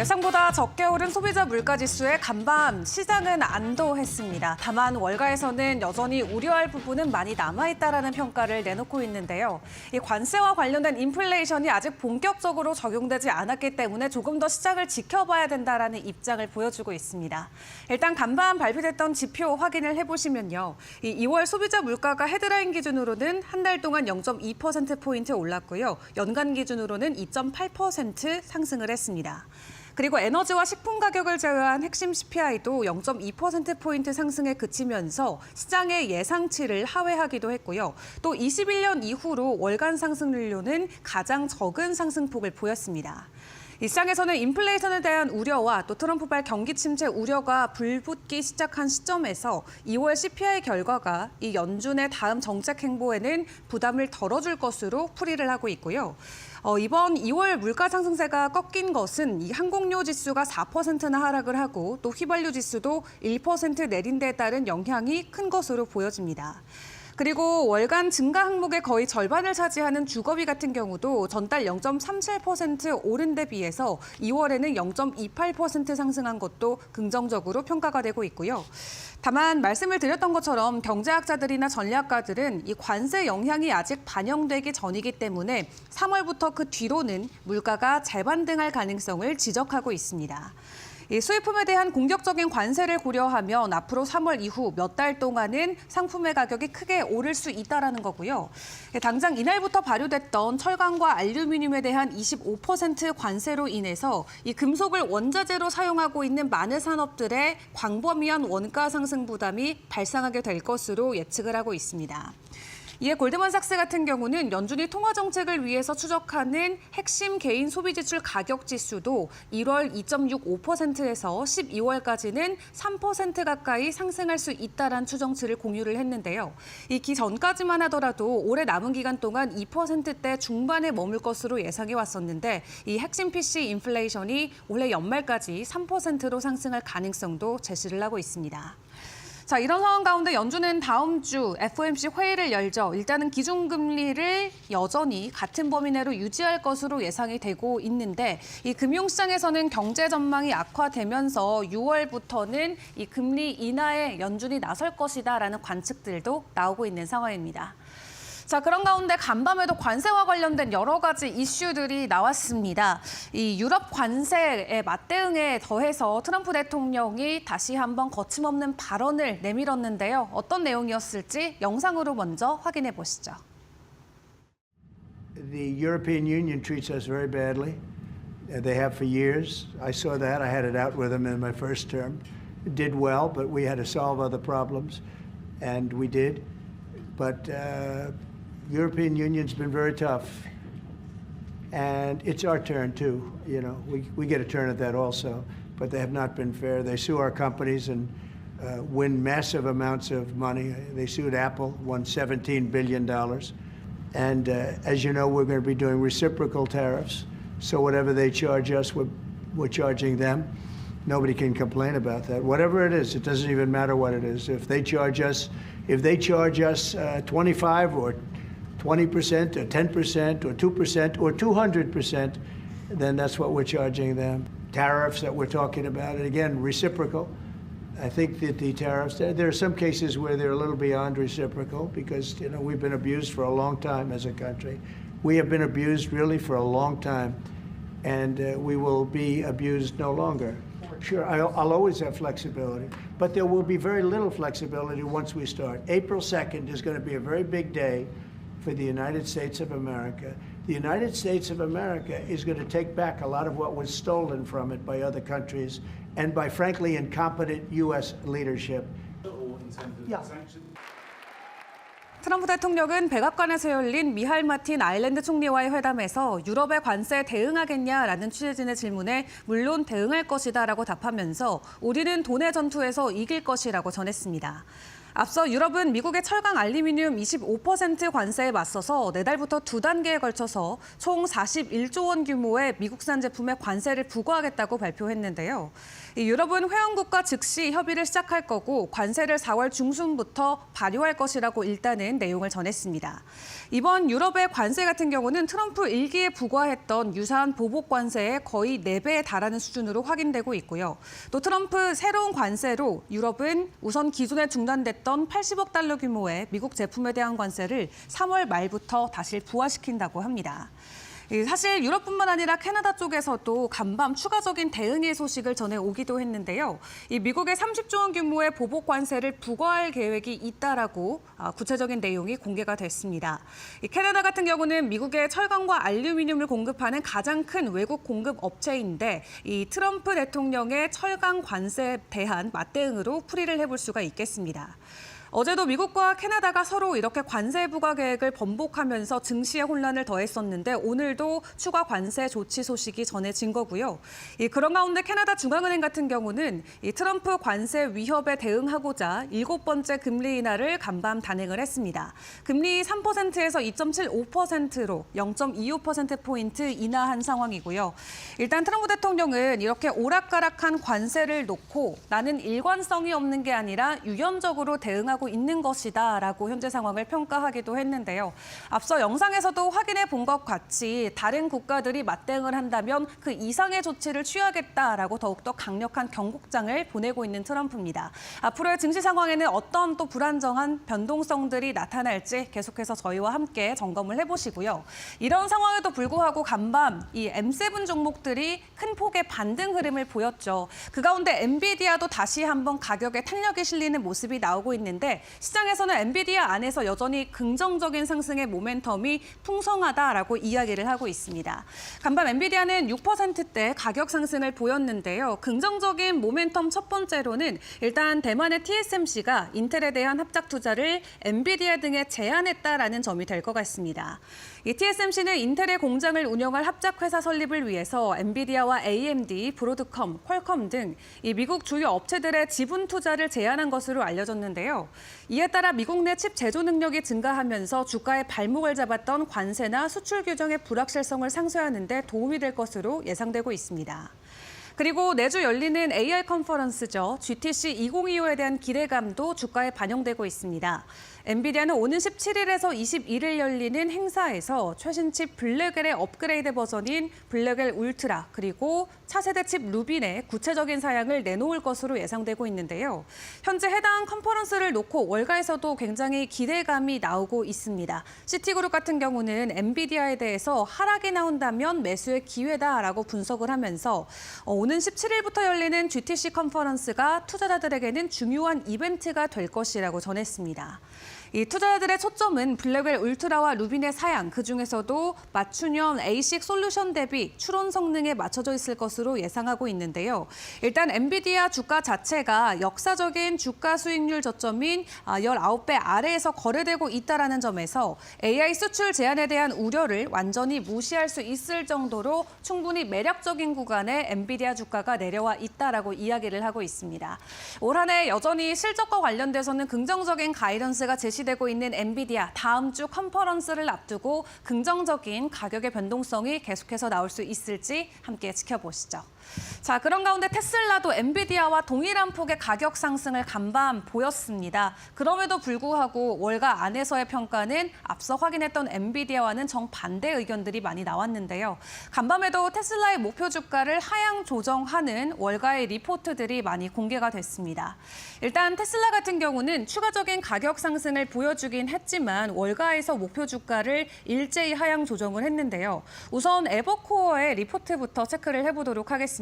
예상보다 적게 오른 소비자 물가지수에 간밤 시장은 안도했습니다. 다만 월가에서는 여전히 우려할 부분은 많이 남아있다라는 평가를 내놓고 있는데요. 이 관세와 관련된 인플레이션이 아직 본격적으로 적용되지 않았기 때문에 조금 더 시장을 지켜봐야 된다라는 입장을 보여주고 있습니다. 일단 간밤 발표됐던 지표 확인을 해보시면요. 이 2월 소비자 물가가 헤드라인 기준으로는 한 달 동안 0.2%포인트 올랐고요. 연간 기준으로는 2.8% 상승을 했습니다. 그리고 에너지와 식품 가격을 제외한 핵심 CPI도 0.2%포인트 상승에 그치면서 시장의 예상치를 하회하기도 했고요. 또 21년 이후로 월간 상승률로는 가장 적은 상승폭을 보였습니다. 이 시장에서는 인플레이션에 대한 우려와 또 트럼프발 경기 침체 우려가 불붙기 시작한 시점에서 2월 CPI 결과가 이 연준의 다음 정책 행보에는 부담을 덜어줄 것으로 풀이를 하고 있고요. 이번 2월 물가 상승세가 꺾인 것은 이 항공료 지수가 4%나 하락을 하고 또 휘발유 지수도 1% 내린 데에 따른 영향이 큰 것으로 보여집니다. 그리고 월간 증가 항목의 거의 절반을 차지하는 주거비 같은 경우도 전달 0.37% 오른 데 비해서 2월에는 0.28% 상승한 것도 긍정적으로 평가가 되고 있고요. 다만 말씀을 드렸던 것처럼 경제학자들이나 전략가들은 이 관세 영향이 아직 반영되기 전이기 때문에 3월부터 그 뒤로는 물가가 재반등할 가능성을 지적하고 있습니다. 이 수입품에 대한 공격적인 관세를 고려하면 앞으로 3월 이후 몇 달 동안은 상품의 가격이 크게 오를 수 있다는 거고요. 당장 이날부터 발효됐던 철강과 알루미늄에 대한 25% 관세로 인해서 이 금속을 원자재로 사용하고 있는 많은 산업들의 광범위한 원가 상승 부담이 발생하게 될 것으로 예측을 하고 있습니다. 이에 골드만삭스 같은 경우는 연준이 통화 정책을 위해서 추적하는 핵심 개인 소비 지출 가격 지수도 1월 2.65%에서 12월까지는 3% 가까이 상승할 수 있다라는 추정치를 공유를 했는데요. 이 기전까지만 하더라도 올해 남은 기간 동안 2%대 중반에 머물 것으로 예상해 왔었는데 이 핵심 PC 인플레이션이 올해 연말까지 3%로 상승할 가능성도 제시를 하고 있습니다. 자, 이런 상황 가운데 연준은 다음 주 FOMC 회의를 열죠. 일단은 기준금리를 여전히 같은 범위 내로 유지할 것으로 예상이 되고 있는데 이 금융시장에서는 경제 전망이 악화되면서 6월부터는 이 금리 인하에 연준이 나설 것이다라는 관측들도 나오고 있는 상황입니다. 자, 그런 가운데 간밤에도 관세와 관련된 여러 가지 이슈들이 나왔습니다. 이 유럽 관세의 맞대응에 더해서 트럼프 대통령이 다시 한번 거침없는 발언을 내밀었는데요. 어떤 내용이었을지 영상으로 먼저 확인해 보시죠. The European Union treats us very badly. They have for years. I saw that. I had it out with them in my first term. Did well, but we had to solve other problems, and we did. But European Union's been very tough, and it's our turn too. You know, we get a turn at that also, but they have not been fair. They sue our companies and win massive amounts of money. They sued Apple, won $17 billion. And as you know, we're going to be doing reciprocal tariffs. So whatever they charge us, we're charging them. Nobody can complain about that. Whatever it is, it doesn't even matter what it is. If they charge us 25 or 20% or 10% or 2% or 200%, then that's what we're charging them. Tariffs that we're talking about, and again, reciprocal. I think that the tariffs, there are some cases where they're a little beyond reciprocal because, you know, we've been abused for a long time as a country. We have been abused really for a long time, and we will be abused no longer. Sure, I'll always have flexibility, but there will be very little flexibility once we start. April 2nd is going to be a very big day for the United States of America. The United States of America is going to take back a lot of what was stolen from it by other countries and by, frankly, incompetent U.S. leadership. Yeah. 트럼프 대통령은 백악관에서 열린 미하일 마틴 아일랜드 총리와의 회담에서 유럽의 관세에 대응하겠냐라는 취재진의 질문에 물론 대응할 것이다라고 답하면서 우리는 돈의 전투에서 이길 것이라고 전했습니다. 앞서 유럽은 미국의 철강 알루미늄 25% 관세에 맞서서 내달부터 2단계에 걸쳐서 총 41조 원 규모의 미국산 제품에 관세를 부과하겠다고 발표했는데요. 유럽은 회원국과 즉시 협의를 시작할 거고 관세를 4월 중순부터 발효할 것이라고 일단은 내용을 전했습니다. 이번 유럽의 관세 같은 경우는 트럼프 1기에 부과했던 유사한 보복 관세의 거의 4배에 달하는 수준으로 확인되고 있고요. 또 트럼프 새로운 관세로 유럽은 우선 기존에 중단됐던 80억 달러 규모의 미국 제품에 대한 관세를 3월 말부터 다시 부과시킨다고 합니다. 사실 유럽뿐만 아니라 캐나다 쪽에서도 간밤 추가적인 대응의 소식을 전해오기도 했는데요. 이 미국의 30조 원 규모의 보복 관세를 부과할 계획이 있다라고 구체적인 내용이 공개가 됐습니다. 이 캐나다 같은 경우는 미국의 철강과 알루미늄을 공급하는 가장 큰 외국 공급 업체인데 이 트럼프 대통령의 철강 관세에 대한 맞대응으로 풀이를 해볼 수가 있겠습니다. 어제도 미국과 캐나다가 서로 이렇게 관세 부과 계획을 번복하면서 증시에 혼란을 더했었는데 오늘도 추가 관세 조치 소식이 전해진 거고요. 그런 가운데 캐나다 중앙은행 같은 경우는 이 트럼프 관세 위협에 대응하고자 7번째 금리 인하를 간밤 단행을 했습니다. 금리 3%에서 2.75%로 0.25%포인트 인하한 상황이고요. 일단 트럼프 대통령은 이렇게 오락가락한 관세를 놓고 나는 일관성이 없는 게 아니라 유연적으로 대응하고 있는 것이다라고 현재 상황을 평가하기도 했는데요. 앞서 영상에서도 확인해 본 것 같이 다른 국가들이 맞대응을 한다면 그 이상의 조치를 취하겠다라고 더욱더 강력한 경고장을 보내고 있는 트럼프입니다. 앞으로의 증시 상황에는 어떤 또 불안정한 변동성들이 나타날지 계속해서 저희와 함께 점검을 해보시고요. 이런 상황에도 불구하고 간밤 이 M7 종목들이 큰 폭의 반등 흐름을 보였죠. 그 가운데 엔비디아도 다시 한번 가격에 탄력이 실리는 모습이 나오고 있는데 시장에서는 엔비디아 안에서 여전히 긍정적인 상승의 모멘텀이 풍성하다라고 이야기를 하고 있습니다. 간밤 엔비디아는 6%대 가격 상승을 보였는데요. 긍정적인 모멘텀 첫 번째로는 일단 대만의 TSMC가 인텔에 대한 합작 투자를 엔비디아 등에 제한했다라는 점이 될 것 같습니다. 이 TSMC는 인텔의 공장을 운영할 합작회사 설립을 위해서 엔비디아와 AMD, 브로드컴, 퀄컴 등 이 미국 주요 업체들의 지분 투자를 제한한 것으로 알려졌는데요. 이에 따라 미국 내 칩 제조 능력이 증가하면서 주가의 발목을 잡았던 관세나 수출 규정의 불확실성을 상쇄하는 데 도움이 될 것으로 예상되고 있습니다. 그리고 내주 열리는 AI 컨퍼런스죠. GTC 2025에 대한 기대감도 주가에 반영되고 있습니다. 엔비디아는 오는 17일에서 21일 열리는 행사에서 최신 칩 블랙웰의 업그레이드 버전인 블랙웰 울트라 그리고 차세대 칩 루빈의 구체적인 사양을 내놓을 것으로 예상되고 있는데요. 현재 해당 컨퍼런스를 놓고 월가에서도 굉장히 기대감이 나오고 있습니다. 시티그룹 같은 경우는 엔비디아에 대해서 하락이 나온다면 매수의 기회다라고 분석을 하면서 오는 17일부터 열리는 GTC 컨퍼런스가 투자자들에게는 중요한 이벤트가 될 것이라고 전했습니다. 이 투자자들의 초점은 블랙웰 울트라와 루빈의 사양, 그중에서도 맞춤형 ASIC 솔루션 대비 추론 성능에 맞춰져 있을 것으로 예상하고 있는데요. 일단 엔비디아 주가 자체가 역사적인 주가 수익률 저점인 19배 아래에서 거래되고 있다는 점에서 AI 수출 제한에 대한 우려를 완전히 무시할 수 있을 정도로 충분히 매력적인 구간에 엔비디아 주가가 내려와 있다라고 이야기를 하고 있습니다. 올 한 해 여전히 실적과 관련돼서는 긍정적인 가이던스가 제시되고 있는 엔비디아, 다음 주 컨퍼런스를 앞두고 긍정적인 가격의 변동성이 계속해서 나올 수 있을지 함께 지켜보시죠. 자, 그런 가운데 테슬라도 엔비디아와 동일한 폭의 가격 상승을 간밤 보였습니다. 그럼에도 불구하고 월가 안에서의 평가는 앞서 확인했던 엔비디아와는 정반대 의견들이 많이 나왔는데요. 간밤에도 테슬라의 목표 주가를 하향 조정하는 월가의 리포트들이 많이 공개가 됐습니다. 일단 테슬라 같은 경우는 추가적인 가격 상승을 보여주긴 했지만 월가에서 목표 주가를 일제히 하향 조정을 했는데요. 우선 에버코어의 리포트부터 체크를 해보도록 하겠습니다.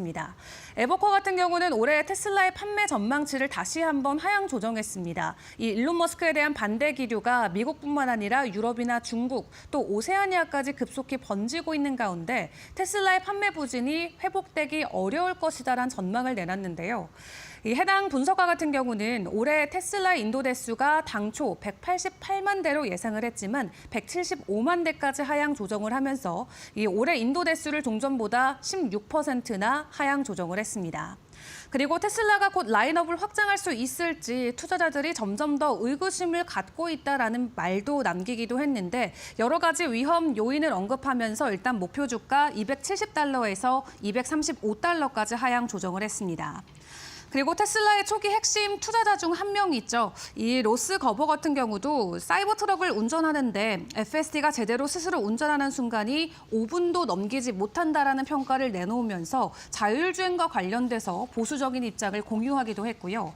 에버코어 같은 경우는 올해 테슬라의 판매 전망치를 다시 한번 하향 조정했습니다. 이 일론 머스크에 대한 반대 기류가 미국뿐만 아니라 유럽이나 중국 또 오세아니아까지 급속히 번지고 있는 가운데 테슬라의 판매 부진이 회복되기 어려울 것이다라는 전망을 내놨는데요. 이 해당 분석가 같은 경우는 올해 테슬라 인도 대수가 당초 188만 대로 예상을 했지만 175만 대까지 하향 조정을 하면서 이 올해 인도 대수를 종전보다 16%나 하향 조정을 했습니다. 그리고 테슬라가 곧 라인업을 확장할 수 있을지 투자자들이 점점 더 의구심을 갖고 있다라는 말도 남기기도 했는데 여러 가지 위험 요인을 언급하면서 일단 목표 주가 270달러에서 235달러까지 하향 조정을 했습니다. 그리고 테슬라의 초기 핵심 투자자 중 한 명이 있죠. 이 로스 거버 같은 경우도 사이버 트럭을 운전하는데 FSD가 제대로 스스로 운전하는 순간이 5분도 넘기지 못한다라는 평가를 내놓으면서 자율주행과 관련돼서 보수적인 입장을 공유하기도 했고요.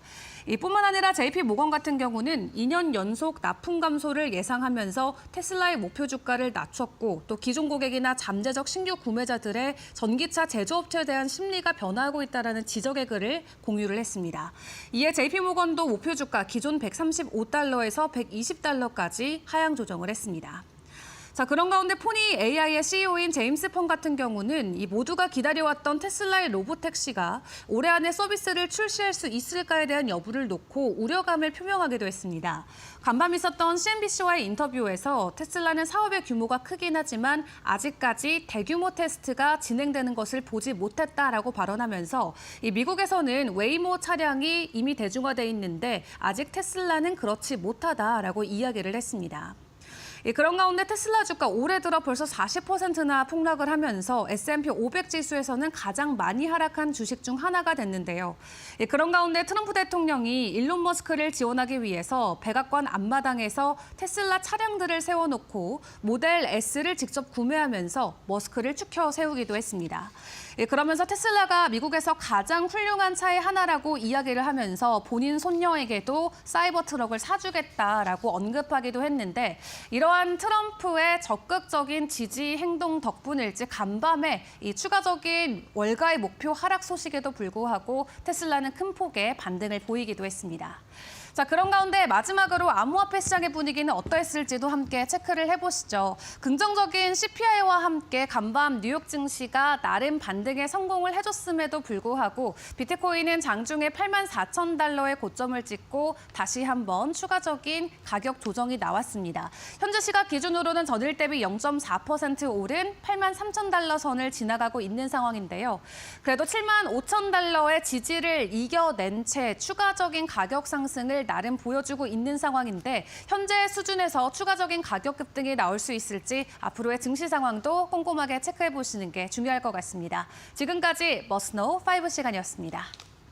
이뿐만 아니라 JP 모건 같은 경우는 2년 연속 납품 감소를 예상하면서 테슬라의 목표 주가를 낮췄고 또 기존 고객이나 잠재적 신규 구매자들의 전기차 제조업체에 대한 심리가 변화하고 있다는 지적의 글을 공유를 했습니다. 이에 JP 모건도 목표 주가 기존 135달러에서 120달러까지 하향 조정을 했습니다. 자, 그런 가운데 포니 AI의 CEO인 제임스 펑 같은 경우는 이 모두가 기다려왔던 테슬라의 로보택시가 올해 안에 서비스를 출시할 수 있을까에 대한 여부를 놓고 우려감을 표명하기도 했습니다. 간밤 있었던 CNBC와의 인터뷰에서 테슬라는 사업의 규모가 크긴 하지만 아직까지 대규모 테스트가 진행되는 것을 보지 못했다라고 발언하면서 이 미국에서는 웨이모 차량이 이미 대중화돼 있는데 아직 테슬라는 그렇지 못하다라고 이야기를 했습니다. 그런 가운데 테슬라 주가 올해 들어 벌써 40%나 폭락을 하면서 S&P 500 지수에서는 가장 많이 하락한 주식 중 하나가 됐는데요. 그런 가운데 트럼프 대통령이 일론 머스크를 지원하기 위해서 백악관 앞마당에서 테슬라 차량들을 세워놓고 모델 S를 직접 구매하면서 머스크를 추켜 세우기도 했습니다. 그러면서 테슬라가 미국에서 가장 훌륭한 차의 하나라고 이야기를 하면서 본인 손녀에게도 사이버 트럭을 사주겠다라고 언급하기도 했는데 이러한 트럼프의 적극적인 지지 행동 덕분일지 간밤에 이 추가적인 월가의 목표 하락 소식에도 불구하고 테슬라는 큰 폭의 반등을 보이기도 했습니다. 자, 그런 가운데 마지막으로 암호화폐 시장의 분위기는 어떠했을지도 함께 체크를 해보시죠. 긍정적인 CPI와 함께 간밤 뉴욕 증시가 나름 반등에 성공을 해줬음에도 불구하고 비트코인은 장중에 84,000달러의 고점을 찍고 다시 한번 추가적인 가격 조정이 나왔습니다. 현재 시각 기준으로는 전일 대비 0.4% 오른 83,000달러 선을 지나가고 있는 상황인데요. 그래도 75,000달러의 지지를 이겨낸 채 추가적인 가격 상승을 나름 보여주고 있는 상황인데 현재 수준에서 추가적인 가격 급등이 나올 수 있을지 앞으로의 증시 상황도 꼼꼼하게 체크해 보시는 게 중요할 것 같습니다. 지금까지 머스노 5 시간이었습니다.